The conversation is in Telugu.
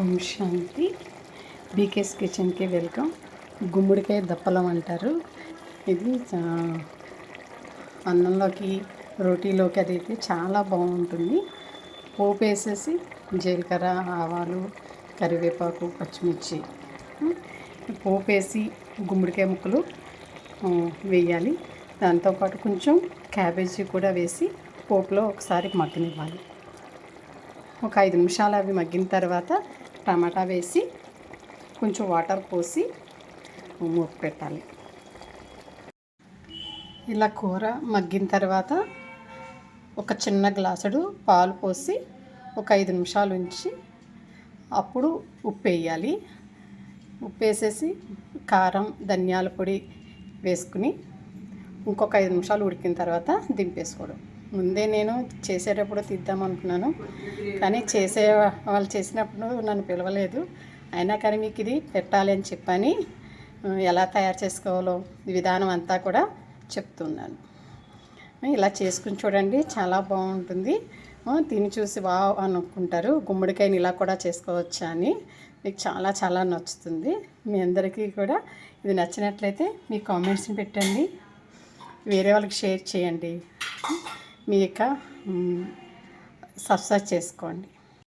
ఓం శాంతి. బీకేస్ కిచెన్కి వెల్కమ్. గుమ్మడికాయ దప్పలం అంటారు. ఇది అన్నంలోకి రోటీలోకి అదైతే చాలా బాగుంటుంది. పోపు వేసేసి జీలకర్ర, ఆవాలు, కరివేపాకు, పచ్చిమిర్చి పోపు వేసి గుమ్మడికాయ ముక్కలు వేయాలి. దాంతోపాటు కొంచెం క్యాబేజీ కూడా వేసి పోపులో ఒకసారి మగ్గనివ్వాలి. ఒక 5 నిమిషాలు అవి మగ్గిన తర్వాత టమాటా వేసి కొంచెం వాటర్ పోసి మూత పెట్టాలి. ఇలా కూర మగ్గిన తర్వాత ఒక చిన్న గ్లాసుడు పాలు పోసి ఒక 5 నిమిషాలు ఉంచి అప్పుడు ఉప్పు వేయాలి. ఉప్పు వేసేసి కారం, ధనియాల పొడి వేసుకుని ఇంకొక 5 నిమిషాలు ఉడికిన తర్వాత దింపేసుకోవడం. ముందే నేను చేసేటప్పుడు తీద్దామనుకున్నాను, కానీ వాళ్ళు చేసినప్పుడు నన్ను పిలవలేదు. అయినా కానీ మీకు ఇది పెట్టాలి అని చెప్పని ఎలా తయారు చేసుకోవాలో విధానం అంతా కూడా చెప్తున్నాను. ఇలా చేసుకుని చూడండి, చాలా బాగుంటుంది. తిని చూసి వావ్ అనుకుంటారు, గుమ్మడికాయని ఇలా కూడా చేసుకోవచ్చా అని. మీకు చాలా చాలా నచ్చుతుంది. మీ అందరికీ కూడా ఇది నచ్చినట్లయితే మీ కామెంట్స్ని పెట్టండి, వేరే వాళ్ళకి షేర్ చేయండి, మీ యొక్క సబ్స్క్రైబ్ చేసుకోండి.